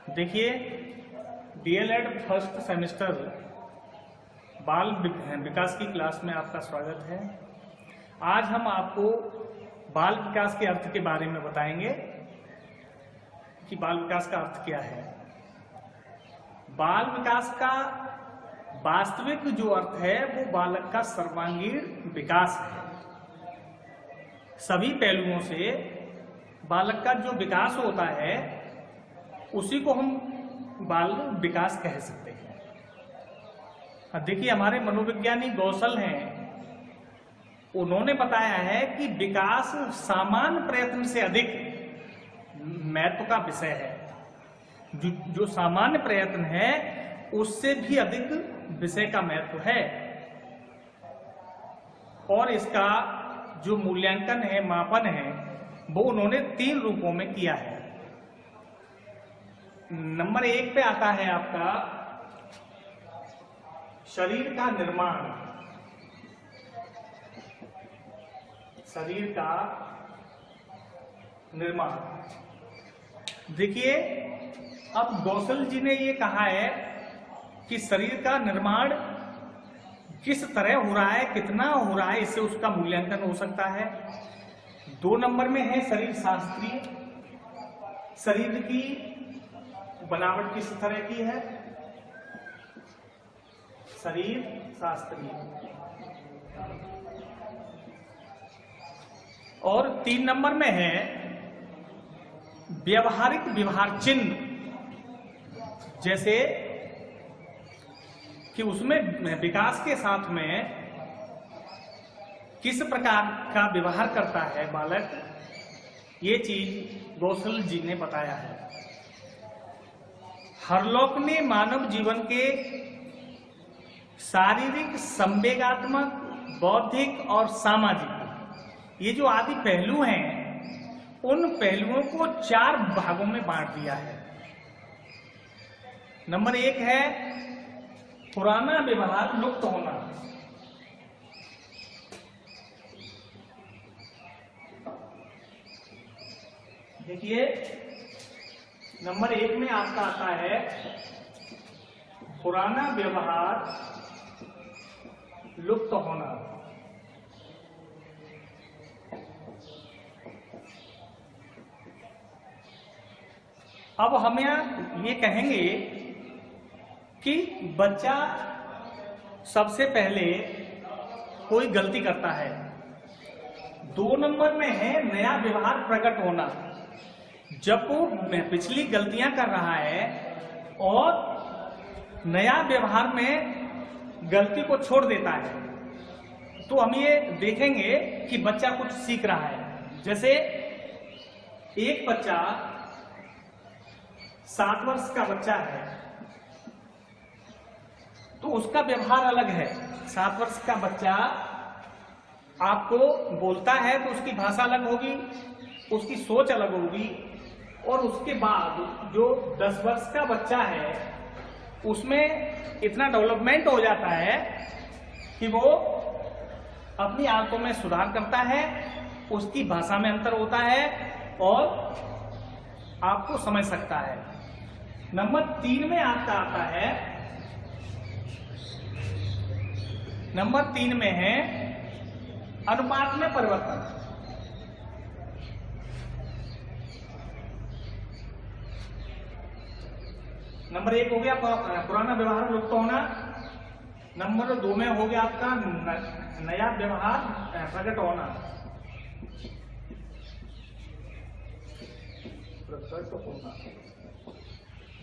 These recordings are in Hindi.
देखिए, डीएलएड फर्स्ट सेमेस्टर बाल विकास की क्लास में आपका स्वागत है। आज हम आपको बाल विकास के अर्थ के बारे में बताएंगे कि बाल विकास का अर्थ क्या है। बाल विकास का वास्तविक जो अर्थ है वो बालक का सर्वांगीण विकास है। सभी पहलुओं से बालक का जो विकास होता है उसी को हम बाल विकास कह सकते हैं। देखिए, हमारे मनोविज्ञानी गौसल हैं, उन्होंने बताया है कि विकास सामान्य प्रयत्न से अधिक महत्व का विषय है। जो सामान्य प्रयत्न है उससे भी अधिक विषय का महत्व है और इसका जो मूल्यांकन है, मापन है, वो उन्होंने 3 रूपों में किया है। नंबर 1 पे आता है आपका शरीर का निर्माण। शरीर का निर्माण। देखिए, अब गौसल जी ने ये कहा है कि शरीर का निर्माण किस तरह हो रहा है, कितना हो रहा है, इससे उसका मूल्यांकन हो सकता है। 2 नंबर में है शरीर शास्त्रीय। शरीर की बनावट किस तरह की है, शरीर शास्त्रीय। और 3 नंबर में है व्यवहारिक व्यवहार चिन्ह, जैसे कि उसमें विकास के साथ में किस प्रकार का व्यवहार करता है बालक, ये चीज गौसल जी ने बताया है। हरलॉक ने मानव जीवन के शारीरिक, संवेगात्मक, बौद्धिक और सामाजिक, ये जो आदि पहलू हैं, उन पहलुओं को 4 भागों में बांट दिया है। नंबर 1 है पुराना व्यवहार लुप्त होना। देखिए, नंबर 1 में आपका आता है पुराना व्यवहार लुप्त होना। अब हम ये कहेंगे कि बच्चा सबसे पहले कोई गलती करता है। 2 नंबर में है नया व्यवहार प्रकट होना। जब वो पिछली गलतियां कर रहा है और नया व्यवहार में गलती को छोड़ देता है, तो हम ये देखेंगे कि बच्चा कुछ सीख रहा है। जैसे एक बच्चा 7 वर्ष का बच्चा है तो उसका व्यवहार अलग है। 7 वर्ष का बच्चा आपको बोलता है तो उसकी भाषा अलग होगी, उसकी सोच अलग होगी। और उसके बाद जो 10 वर्ष का बच्चा है उसमें इतना डेवलपमेंट हो जाता है कि वो अपनी आदतों में सुधार करता है, उसकी भाषा में अंतर होता है और आपको समझ सकता है। नंबर 3 में आपका आता है, नंबर 3 में है अनुपात में परिवर्तन। नंबर 1 हो गया पुराना व्यवहार लुप्त होना। नंबर 2 में हो गया आपका नया व्यवहार प्रकट होना।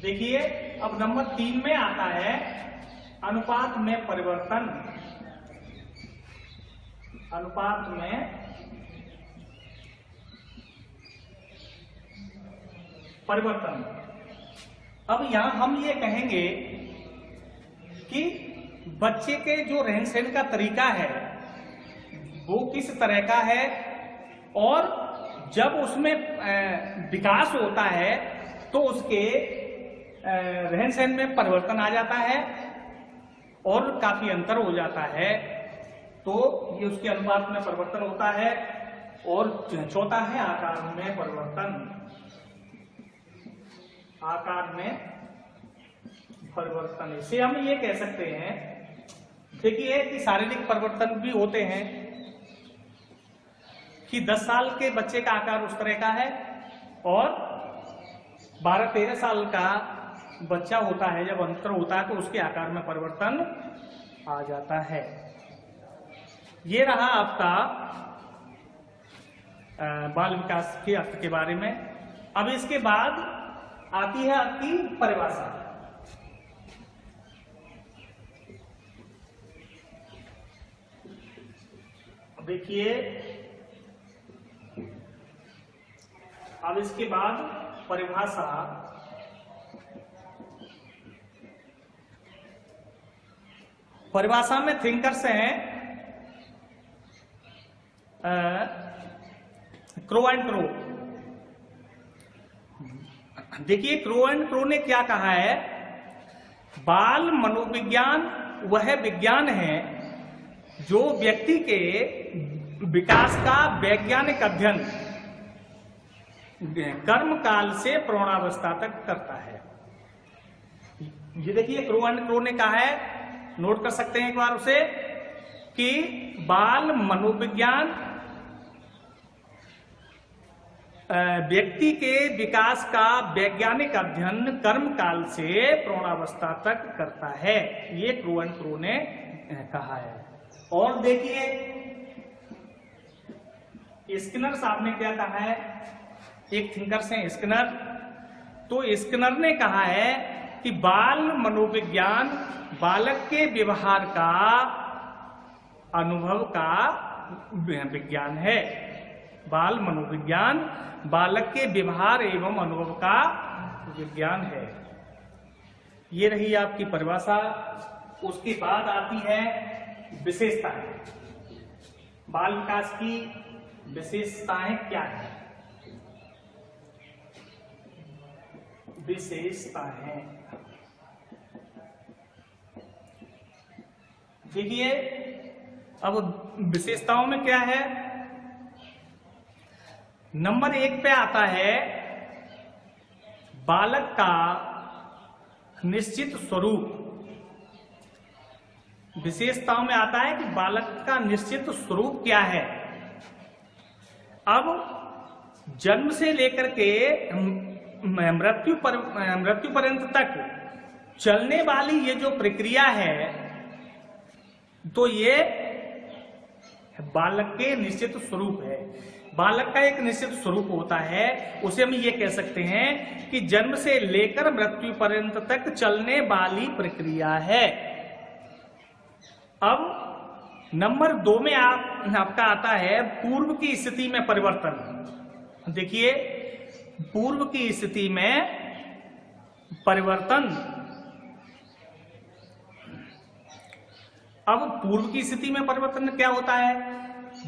देखिए, अब नंबर 3 में आता है अनुपात में परिवर्तन। अनुपात में परिवर्तन। अब यहां हम ये कहेंगे कि बच्चे के जो रहन सहन का तरीका है वो किस तरह का है, और जब उसमें विकास होता है तो उसके रहन सहन में परिवर्तन आ जाता है और काफी अंतर हो जाता है। तो ये उसके अनुपात में परिवर्तन होता है। और चौथा है आकार में परिवर्तन। आकार में परिवर्तन। इसे हम ये कह सकते हैं, देखिए कि शारीरिक परिवर्तन भी होते हैं कि 10 साल के बच्चे का आकार उस तरह का है और 12-13 साल का बच्चा होता है, जब अंतर होता है तो उसके आकार में परिवर्तन आ जाता है। ये रहा आपका बाल विकास के अर्थ के बारे में। अब इसके बाद आती है आपकी परिभाषा। देखिए, अब इसके बाद परिभाषा, परिभाषा में थिंकर्स हैं क्रो एंड क्रो। देखिए, क्रो एंड क्रो ने क्या कहा है, बाल मनोविज्ञान वह विज्ञान है जो व्यक्ति के विकास का वैज्ञानिक अध्ययन कर्म काल से प्रौढ़ावस्था तक करता है। ये देखिए, क्रो एंड क्रो ने कहा है, नोट कर सकते हैं एक बार उसे, कि बाल मनोविज्ञान व्यक्ति के विकास का वैज्ञानिक अध्ययन कर्म काल से प्रौढ़ावस्था तक करता है। ये क्रो एंड क्रो ने कहा है। और देखिए, स्किनर साहब ने क्या कहा है, एक थिंकर्स हैं स्किनर। तो स्किनर ने कहा है कि बाल मनोविज्ञान बालक के व्यवहार का अनुभव का विज्ञान है। बाल मनोविज्ञान बालक के व्यवहार एवं अनुभव का विज्ञान है। ये रही आपकी परिभाषा। उसके बाद आती है विशेषताएं। बाल विकास की विशेषताएं क्या है? विशेषताएं, देखिए, अब विशेषताओं में क्या है, नंबर 1 पे आता है बालक का निश्चित स्वरूप। विशेषताओं में आता है कि बालक का निश्चित स्वरूप क्या है। अब जन्म से लेकर के मृत्यु पर्यंत तक चलने वाली ये जो प्रक्रिया है, तो ये बालक के निश्चित स्वरूप है। बालक का एक निश्चित स्वरूप होता है, उसे हम ये कह सकते हैं कि जन्म से लेकर मृत्यु पर्यंत तक चलने वाली प्रक्रिया है। अब नंबर 2 में आपका आता है पूर्व की स्थिति में परिवर्तन। देखिए, पूर्व की स्थिति में परिवर्तन। अब पूर्व की स्थिति में परिवर्तन क्या होता है,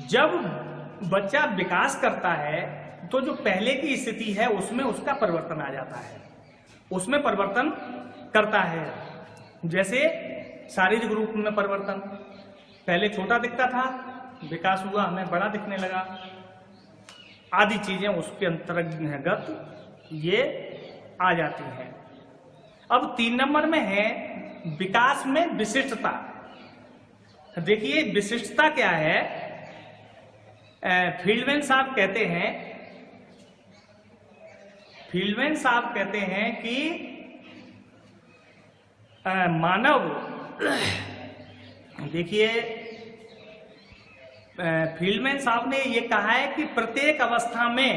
जब बच्चा विकास करता है तो जो पहले की स्थिति है उसमें उसका परिवर्तन आ जाता है, उसमें परिवर्तन करता है। जैसे शारीरिक रूप में परिवर्तन, पहले छोटा दिखता था, विकास हुआ, हमें बड़ा दिखने लगा, आदि चीजें उसके अंतर्गत ये आ जाती हैं। अब 3 नंबर में है विकास में विशिष्टता। देखिए, विशिष्टता क्या है, फील्डमैन साहब कहते हैं कि मानव, देखिए, फील्डमैन साहब ने ये कहा है कि प्रत्येक अवस्था में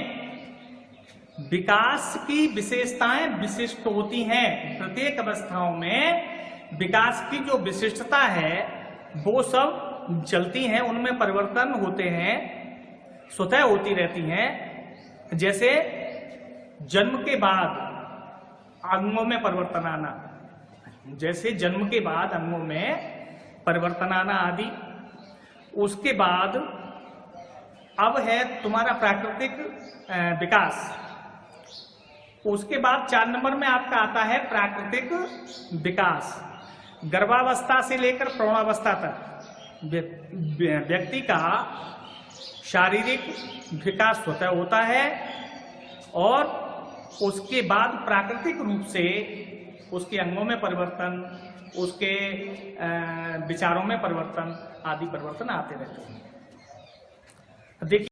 विकास की विशेषताएं विशिष्ट होती हैं। प्रत्येक अवस्थाओं में विकास की जो विशिष्टता है वो सब चलती हैं, उनमें परिवर्तन होते हैं, स्वतः होती रहती हैं। जैसे जन्म के बाद अंगों में परिवर्तन आना, जैसे जन्म के बाद अंगों में परिवर्तन आना आदि। उसके बाद अब है तुम्हारा प्राकृतिक विकास। उसके बाद 4 नंबर में आपका आता है प्राकृतिक विकास। गर्भावस्था से लेकर प्रौढ़ावस्था तक व्यक्ति का शारीरिक विकास स्वतः होता है और उसके बाद प्राकृतिक रूप से उसके अंगों में परिवर्तन, उसके विचारों में परिवर्तन आदि परिवर्तन आते रहते हैं। देखिए